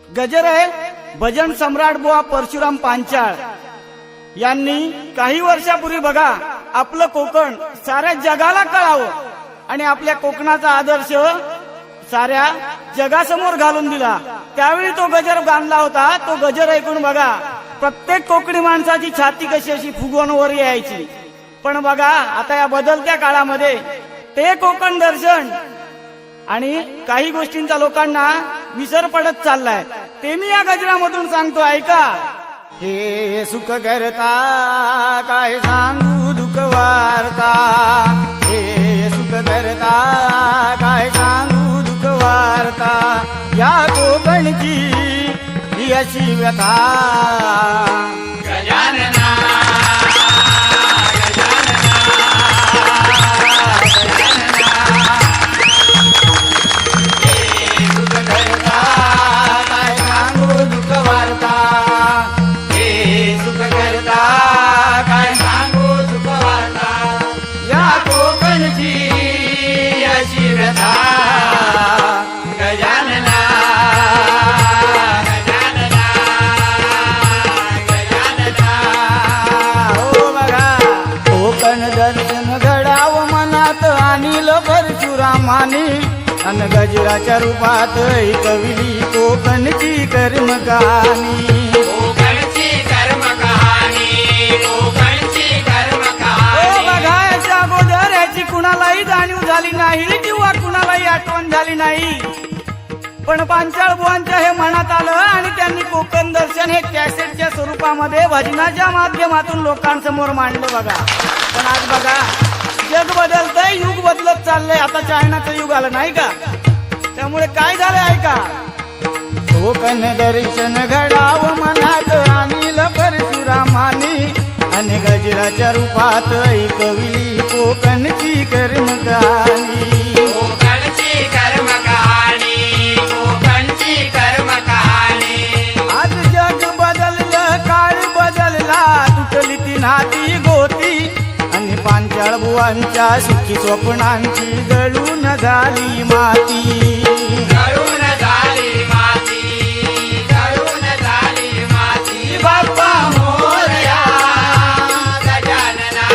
गजर आहे भजन सम्राट बुवा परशुराम पांचाळ यांनी काही वर्षापूर्वी बघा आपलं कोकण साऱ्या जगाला कळावं आणि आपल्या कोकणाचा आदर्श साऱ्या जगासमोर घालून दिला। त्यावेळी तो गजर बांधला होता। तो गजर ऐकून बघा प्रत्येक कोकणी माणसाची छाती कशी अशी फुगवून वर यायची। पण बघा आता या बदलत्या काळामध्ये ते कोकण दर्शन आणि काही गोष्टींचा लोकांना विसर पडत चाललाय। ते मी या गजरामधून सांगतो, ऐका। हे सुख करता काय सांगू दुःख वार्ता, हे सुख करता काय सांगू दुःख वार्ता, या कोकणची ही अशी व्यथा। गजानना परशुरामाने अन गजराच्या रूपात कविली कोकणची कर्मकहाणी। कोकणची कर्मकहाणी, कोकणची कर्मकहाणी। बघा याच्या अगोदर याची कुणालाही जाणीव झाली नाही किंवा कुणालाही आठवण झाली नाही, पण पांचाळ बुवांच्या हे मनात आलं आणि त्यांनी कोकण दर्शन हे कॅसेटच्या स्वरूपामध्ये भजनाच्या माध्यमातून लोकांसमोर मांडलं। बघा पण आज बघा जग बदलतंय, युग बदलत चाललंय। आता चायनाचं युग आलं नाही का, त्यामुळे काय झालंय ऐका। कोकण दर्शन घडावं मनात आणील परशुरामाने आणि गजराच्या रूपात कविली कोकणची कर्मकहाणी। कोकणची कर्मकहाणी, कोकणची कर्मकहाणी। आज जग बदललं, काळ बदलला, तुटली ती नाती गोती आणि पांचाळ बुवांच्या सुखी स्वप्नांची जळून झाली माती। जळून झाली माती, जळून झाली माती। बाप्पा मोरया गजानना,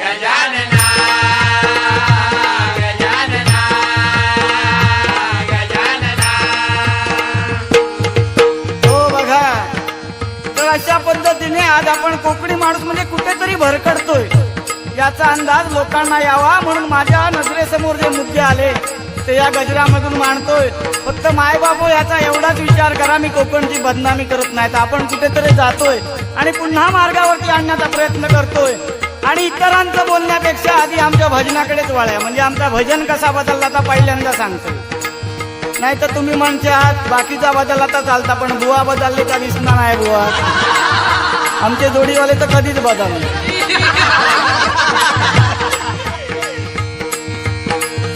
गजानना, गजानना, गजानना। हो बघा तर अशा पद्धतीने आज आपण कोकणी माणूस म्हणजे कुठेतरी भरकटतोय याचा अंदाज लोकांना यावा म्हणून माझ्या नजरेसमोर जे मुद्दे आले ते या गजरामधून मांडतोय। फक्त मायबापो याचा एवढाच विचार करा, मी कोकणची बदनामी करत नाही, तर आपण कुठेतरी जातोय आणि पुन्हा मार्गावरती आणण्याचा प्रयत्न करतोय आणि इतरांचं बोलण्यापेक्षा आधी आमच्या भजनाकडेच वळाया। म्हणजे आमचा भजन कसा बदलला तर पहिल्यांदा सांगतो, नाही तर तुम्ही म्हणतात बाकीचा बदलला तर चालता पण बुवा बदलले तर दिसणार नाही। बुवा आमचे जोडीवाले तर कधीच बदलले।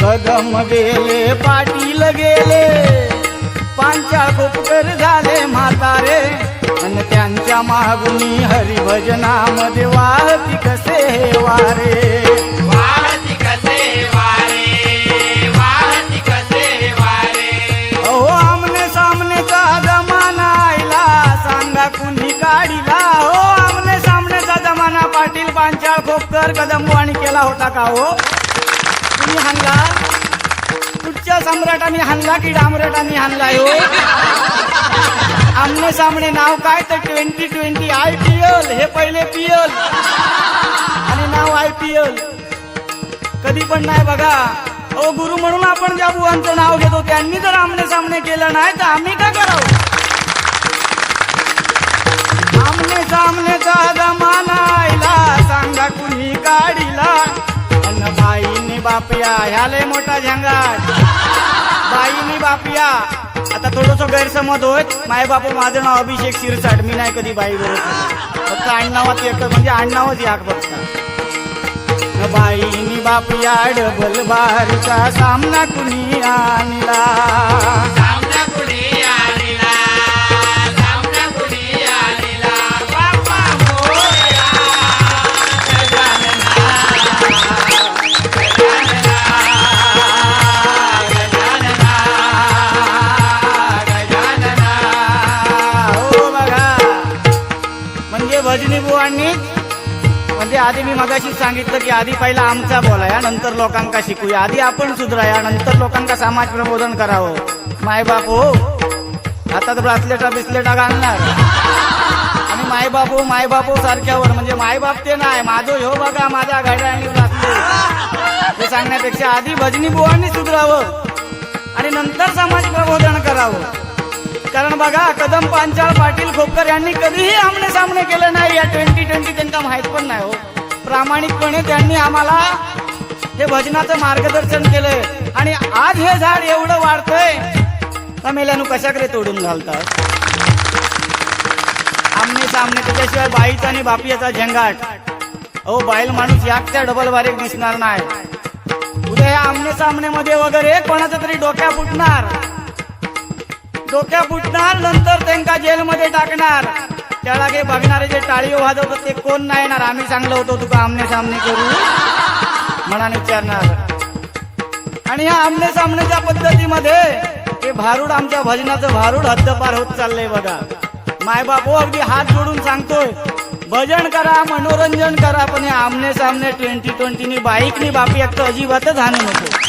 कदम गेले पाटील गेले, पांचाळ खोपकर झाले म्हातारे आणि त्यांच्या मागुनी हरिभजनामध्ये वाहती कसे वारे, वाहती कसे वारे, वाहती कसे वारे। अहो आमने सामनेचा जमाना आयला, सांगा कुणी काढिला। हो आमने सामनेचा जमाना पाटील पांचाळ खोपकर कदमवाणी केला होता का हो? तुम्ही हाणला? कुठच्या सम्राटाने हाणला की डामरटाने हाणलाय हो? आमने सामने नाव काय तर 2020 IPL, हे पहिले PL आणि नाव IPL कधी पण नाही बघा। अहो गुरु म्हणून आपण ज्या बुवांचं नाव घेतो त्यांनी जर आमने सामने केलं नाही तर आम्ही काय करावं? आमने सामनेचा जमाना आयला, सांगा कुणी काढिला अन बाईनी बापिया ह्याले मोठा झंगाट, बाईनी बापिया। आता थोडस गैरसमज होय, माय बापू माझं नाव अभिषेक शिरसाट, मी नाही कधी बाई बरोबर, फक्त आडनावात एक म्हणजे आडनावच याक फक्त। बाईनी बापिया डबल बारीचा सामना कुणी आणला, सामना कुणी आणला, सामना कुणी आणला। बाप्पा मोरया गजानना, गजानना, गजानना, भजनी बुवांनी म्हणजे आधी मी मगाशी सांगितलं की आधी पहिला आमचा बोलाया नंतर लोकांका शिकूया, आधी आपण सुधराया नंतर लोकांका समाज प्रबोधन करावं. मायबाप हो आता तर ब्रासलेटा बिस्लेटा घालणार आणि मायबाप हो सारख्यावर म्हणजे मायबाप ते नाही माझो ह्यो बघा माझ्या घड्याळाने ब्रासले हे सांगण्यापेक्षा आधी भजनी बुवांनी सुधरावं आणि नंतर समाज प्रबोधन करावं. कारण बघा कदम पांचाळ पाटील खोपकर यांनी कधीही आमने सामने केलं नाही. या 2020 त्यांना माहित पण नाही हो. प्रामाणिकपणे त्यांनी आम्हाला हे भजनाचं मार्गदर्शन केलंय आणि आज हे झाड एवढं वाढतंय मेल्यानु कशाकडे तोडून घालतात. आमने सामने त्याच्याशिवाय बाईचा आणि बापियाचा झंगाट. अहो बाईल माणूस याकच्या डबल बारीक दिसणार नाही. उद्या या आमने सामने मध्ये वगैरे कोणाचं तरी डोक्या फुटणार नंतर त्यांना जेलमध्ये टाकणार. त्यालागे बघणारे जे टाळी वाजवतात ते कोण नाही येणार. आम्ही सांगलो होतो तुका आमने सामने करू मनाने विचारणार. आणि ह्या आमने सामनेच्या पद्धतीमध्ये हे भारूड आमच्या भजनाचं भारूड हद्दपार होत चाललंय बघा. मायबापो अगदी हात जोडून सांगतोय भजन करा मनोरंजन करा पण हे आमने सामने 2020 बाईकनी बापी एकटं अजिबातच हाणू नको.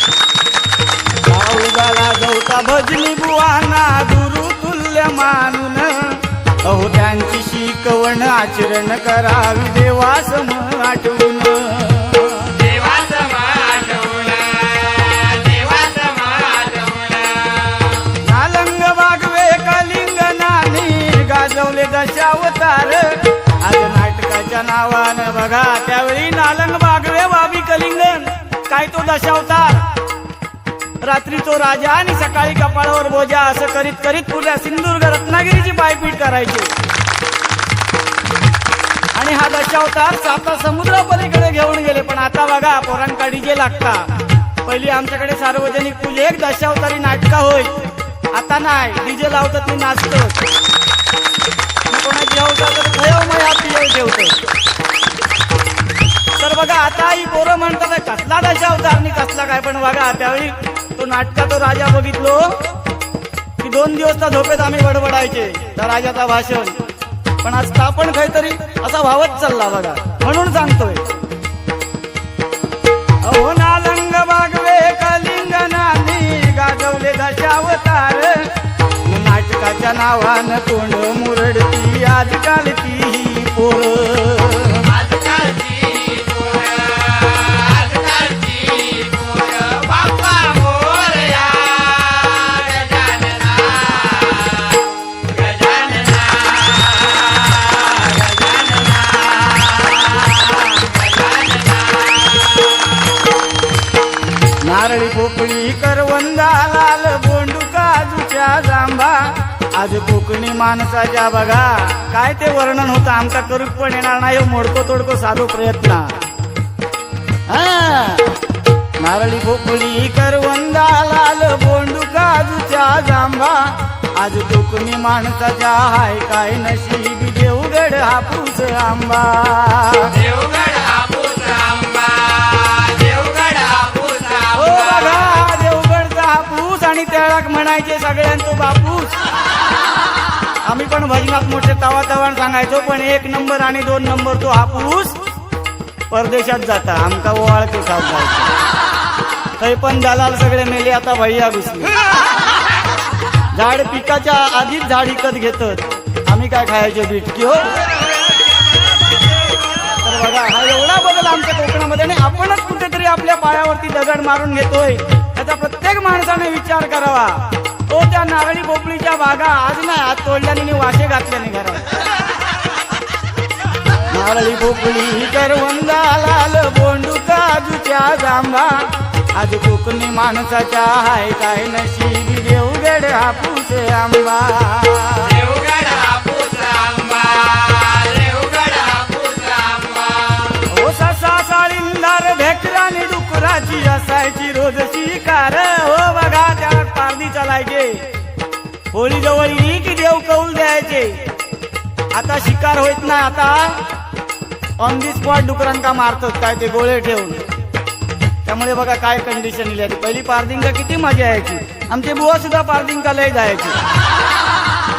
उगाला गवता भजनी बुवाना गुरु तुल्य मानून अहो त्यांची शिकवण आचरण करावी देवासम आठवून. नालंग वागवे कलिंगनानी गाजवले दशावतार. आज नाटकाच्या नावानं बघा त्यावेळी नालंग वागवे बाबी कलिंगन काय तो दशावतार. रात्री तो राजा आणि सकाळी कपाळावर बोजा असं करीत करीत पुऱ्या सिंधुदुर्ग रत्नागिरीची पायपीट करायची. आणि हा दशावतार साता समुद्र पलीकडे घेऊन गेले. पण आता बघा पोरांका डीजे लागता. पहिली आमच्याकडे सार्वजनिक पूजे एक दशावतारी नाटका होय. आता नाही डीजे लावतात मी नाचतो. कोणाची हौसा तर भयमय आपली ठेवतो. तर बघा आता ही पोरं म्हणतात कसला दशावतार आणि कसला काय. पण बघा त्यावेळी तो नाटका तो राजा बघितलो की 2 दिवस त्या झोपेत आम्ही बडबडायचे त्या राजाचा भाषण. पण आज आपण काहीतरी असा भावच चालला बघा म्हणून सांगतोय. अहो नालंग वागवे कलिंगनानी गाजवले दशावतार. नाटकाच्या नावानं तोंड मुरडती आजकालची ही पोरं. नारळी पोकळी करवंदा लाल बोंडू काजूच्या जांभा. आज कोकणी माणसाच्या बघा काय ते वर्णन होतं आमचा करूच पण येणार नाही. मोडको तोडको साधू प्रयत्न. नारळी पोकळी करवंदा लाल बोंडू काजूच्या जांभा. आज कोकणी माणसाच्या हाय काय नशीब देवगड हापूस आंबा. देवगड हापूस आंबा. देवगड हापूस हो बघा देवगडचा हापूस आणि त्याळाक म्हणायचे सगळ्यांचो बापूस. आम्ही पण भजनात मोठे तावातावान सांगायचो पण 1 नंबर आणि 2 नंबर तो हापूस परदेशात जाता आमका ओवाळतो सावकाश. काही पण दलाल सगळे मेले आता भैया घुसले. झाड पिकाच्या आधीच झाड विकत घेतात. आम्ही काय खायचे बिटकी हो. तर बघा हा एवढा बदल आमच्या कोकणामध्ये आणि आपणच कुठेतरी आपल्या पायावरती दगड मारून घेतोय त्याचा प्रत्येक माणसाने विचार करावा. तो त्या नारळी पोपळीच्या बागा आज नाही आज तोडल्याने वाशे घातल्याने घरात. नारळी पोपळी करवंदा लाल बोंडू काजूच्या जांभा. आज कोकणी माणसाच्या हाय काय नशीब देवगड हापूस आंबा. देवगड हापूस आंबा. देवगड हापूस आंबा. ओ ससा साळींदार भेकराने डुकराची असायची रोज शिकार. हो बघा त्या पारदी चालायचे. होळी जवळ येईल की देव कौल द्यायचे. आता शिकार होत नाही. आता ऑन दी स्पॉट डुकरांका मारतात काय ते गोळे ठेवून. त्यामुळे बघा काय कंडिशन इली. पहिली पारदिंगा किती मजा यायची. आमचे बुवा सुद्धा पारदिंगा लय जायचे.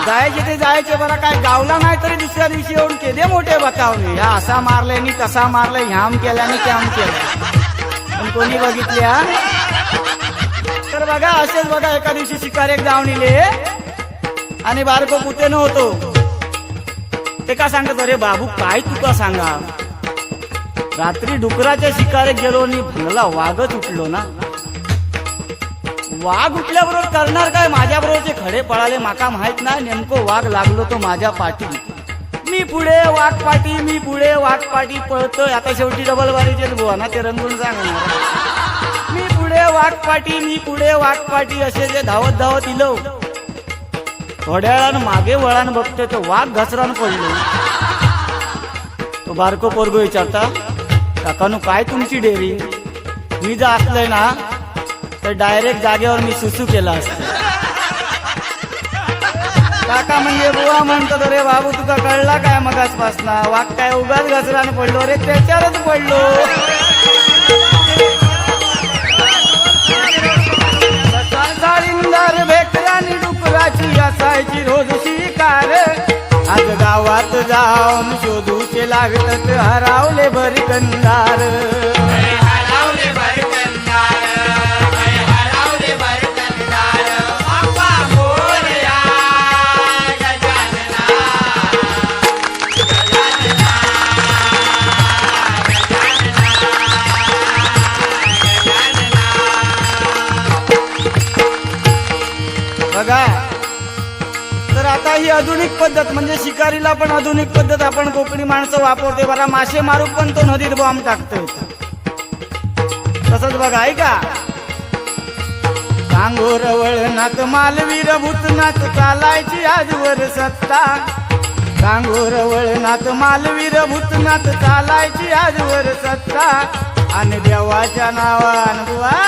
जायचे ते जायचे बरं, काय गावला नाही तरी दुसऱ्या दिवशी येऊन केले मोठे बकावले, ह्या असा मारलाय नी तसा मारलाय, ह्याम केल्याने त्याम केलं, पण कोणी बघितल्या. तर बघा असेच बघा एका दिवशी शिकारेक जाऊन इले आणि बारको कुठे नव्हतो. ते का सांगत, अरे बाबू काय तुका सांगा, रात्री डुकराच्या शिकारेक गेलो आणि भंगला वाघच उठलो ना. वाघ उठल्याबरोबर करणार काय, माझ्या बरोबरचे खडे पळाले, माका माहित नाही नेमकं वाघ लागलो तो माझ्या पाठी. मी पुढे वाघ पाठी, मी पुढे वाघ पाठी पळतोय. आता शेवटी डबल बारीचे बुवा ना ते रंगून सांगणार. मी पुढे वाघ पाठी, मी पुढे वाघ पाठी असे जे धावत धावत इलो. थोड्या वेळानं मागे वळान बघतोय तो वाघ घसरान पडलो. तो बारको पोरगो विचारता, काकानू काय तुमची डेअरी, मी जर असलंय ना तर डायरेक्ट जागेवर मी सुसू केला असतो. काका म्हणजे बुवा म्हणतो, अरे बाबू तुका कळला काय मगाचपासना, वाघ काय उगाच घसरान पडलो, अरे त्याच्यावरच पडलो. साळींदार भेकरानी डुकराची असायची रोज शिकार. आज गावात जाऊन शोधूचे लागत हरावले भरकंदार. हरावले भरकंदार, हरावले भरकंदार. बाप्पा मोरया गजानना, गजानना, बघा तर आता ही आधुनिक पद्धत म्हणजे शिकारीला पण आधुनिक पद्धत आपण कोकणी माणसं वापरते. बरा मासे मारू पण तो नदीत बॉम्ब टाकतोय. तसंच बघा ऐका, कांगोर वळणात मालवीर भूतनाथ चालायची आजवर सत्ता. कांगोर वळणात मालवीर भूतनाथ चालायची आजवर सत्ता. आणि देवाच्या नावान बुवा,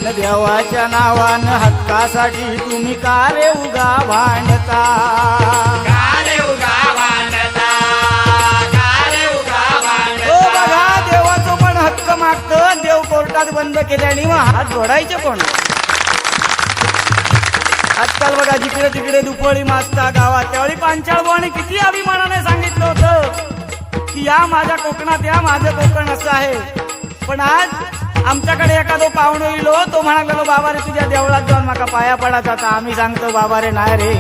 देवाच्या नावानं हक्कासाठी तुम्ही का रे उगा भांडता. कारे उगा भांडता, कारे उगा भांडता. हो बघा देवाचं पण हक्क मागतं, देव कोर्टात बंद केल्याने मग हात जोडायचे कोण. आजकाल बघा जिकडे तिकडे दुपळी माजता गावात, त्यावेळी पांचाळ बुवाने किती अभिमानाने सांगितलं होतं की या माझ्या कोकणात, या माझं कोकण असं आहे. पण आज आमच्याकडे एखादो पाहुणे इलो, तो म्हणालो बाबा रे तुझ्या देवळात जाऊन माका पाया पडायचा. आता आम्ही सांगतो बाबा रे नाही रे,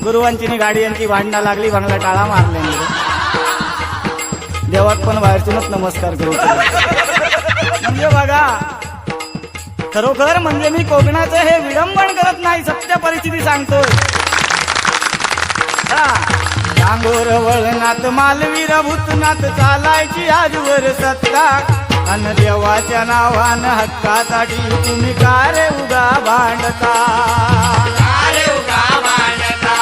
गुरुवांची गाडी यांची भांडणं लागली, भांगला टाळा मारले. देवात पण बाहेरतूनच नमस्कार करू. म्हणजे बघा खरोखर म्हणजे मी कोकणाचं हे विडंबन करत नाही, सत्य परिस्थिती सांगतोय. कांगोर वळणात मालवीर भूतनाथ चालायची आजवर सत्ता. अन देवाच्या नावानं हक्कासाठी तुम्ही का रे उगा भांडता. कारे उगा भांडता,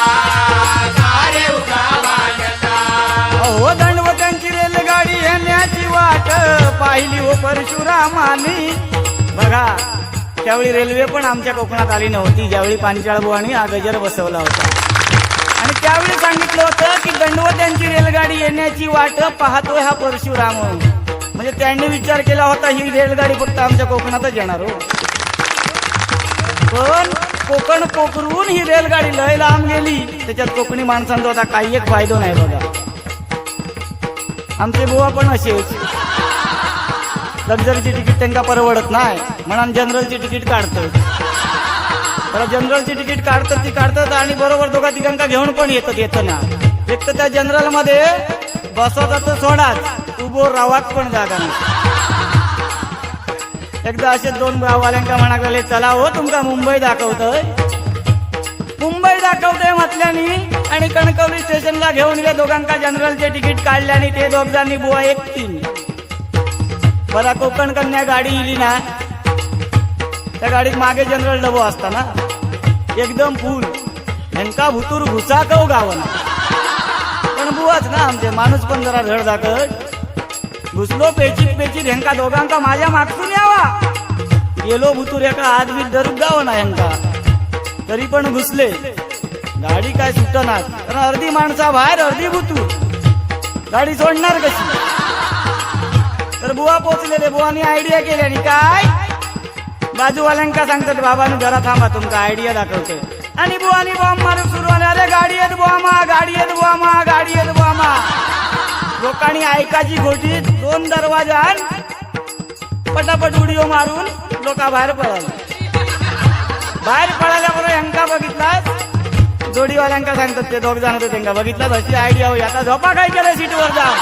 कारे उगा भांडता. अहो दंडवतांची रेलगाडी येण्याची वाट पाहिली हो परशुरामानी. बघा त्यावेळी रेल्वे पण आमच्या कोकणात आली नव्हती, ज्यावेळी पांचाळ बुवानी हा गजर बसवला होता. आणि त्यावेळी सांगितलं होतं की दंडवतांची रेलगाडी येण्याची वाट पाहतोय हा परशुराम. म्हणजे त्यांनी विचार केला होता ही रेलगाडी फक्त आमच्या कोकणातच येणार हो. पण कोकण पोखरून ही रेलगाडी लय लांब गेली, त्याच्यात कोकणी माणसांचा होता काही एक फायदा नाही. बघा आमचे बुवा पण असेच, लक्झरीची तिकीट त्यांना परवडत नाही म्हणून जनरलची तिकीट काढतात. तर जनरलची तिकीट काढतात ती काढतात आणि बरोबर दोघा तिघांका घेऊन पण येतं ना. एक तर त्या जनरल मध्ये बसवतात सोडाच, उभो रावाक पण जागा नाही. एकदा असे दोन गाववाल्यांका म्हणाले चला हो तुमका मुंबई दाखवतोय. मुंबई दाखवतोय म्हटल्यानी आणि कणकवली स्टेशनला घेऊन गेले. दोघांका जनरलचे तिकीट काढल्याने ते दोघ जणांनी बुवा एकटीन. बरा कोकण कन्या गाडी इली ना, त्या गाडीत मागे जनरल डबो असता ना, एकदम फुल. ह्यांका भुतूर घुसा कव गावना, पण बुवाच ना आमचे माणूस पण जरा धड दाखत. घुसलो पेचित पेचित, ह्यांका दोघांका माझ्या मागसून यावा. गेलो भुतूर एका आदमी धरून गाव ना ह्यांका, तरी पण घुसले. गाडी काय सुटणार, कारण अर्धी माणसा बाहेर अर्धी भुतूर, गाडी सोडणार कशी. तर बुवा पोचलेले, बुवानी आयडिया केली आणि काय बाजूवाल्यांका सांगतात बाबांनी जरा थांबा तुमका आयडिया दाखवते. आणि बुवानी बॉम्ब मारून सुरू झाले, अरे गाडी येत बुवा, गाडी येत बुवा, गाडी येत बुवा. लोकांनी ऐकायची गोटी, 2 दरवाजान पटापट उडीओ मारून लोक बाहेर पळाले. बाहेर पळाल्याबरोबर यांका बघितला, जोडीवाल्यांका सांगतात ते 2 जण होते, त्यांना बघितलं अशी आयडिया होई, आता झोपा काय केलं सीटवर जाऊन.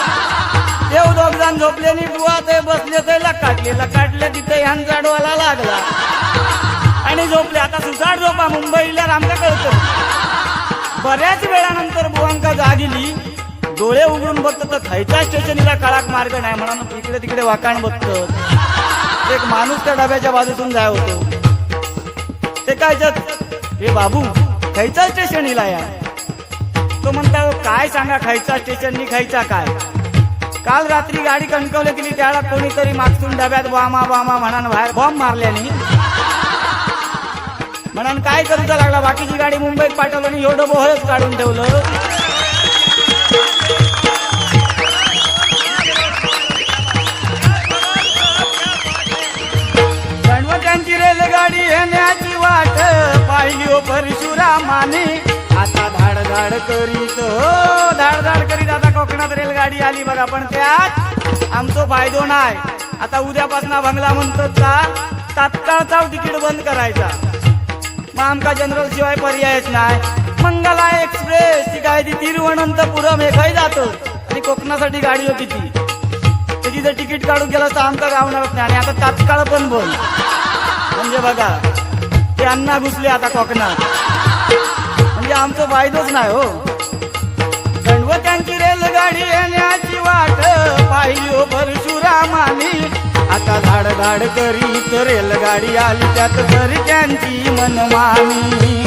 ते 2 जण झोपले आणि बुवा ते बसले, ते लकाटले तिथे ह्यांचा डोळा लागला आणि झोपले. आता सुसाट झोपा मुंबईला आमका कळतं. बऱ्याच वेळानंतर बुवांका जागिली, डोळे उघडून बघतो तर खयच्या स्टेशनला कळाक मार्ग नाही म्हणून इकडे तिकडे वाकाण बघतो. एक माणूस त्या डब्याच्या बाजूतून जाय होतो. ते काय हे बाबू खयच्या स्टेशनला या. तो म्हणता काय सांगा खयच्या स्टेशननी खयचा काय. काल रात्री गाडी कणकवली केली, त्याला कोणीतरी मागसून डब्यात बामा म्हणान बाहेर बॉम्ब मारल्याने म्हणून काय करूचा लागला. बाकीची गाडी मुंबईत पाठवलं आणि एवढं बोहळच काढून ठेवलं. गणवत्यांची रेलगाडी येण्याची वाट पाहिली हो परशुरामाने. आता धाड करीत हो धाड करीत आता कोकणात रेलगाडी आली बघा. पण त्यात आमचं फायदो नाही. आता उद्यापासून बंगला म्हणतो का तात्काळचा तिकीट बंद करायचा. मग आमका जनरल शिवाय पर्यायच नाही. मंगला एक्सप्रेस ती काय ती तिरुवनंतपुरम हे खय जातो आणि कोकणासाठी गाडी होती ती. त्याची जर तिकीट काढून गेलं तर आमका गावणारच नाही. आणि आता तात्काळ पण बंद म्हणजे बघा ते अण्णा घुसले आता कोकणात, म्हणजे आमचं फायदोच नाही हो. गणवत्यांची रेलगाडी येण्याची वाट पाहिली हो परशुरामाने. आता धाड करीत रेलगाडी आली, त्यात तरी त्यांची मनमानी.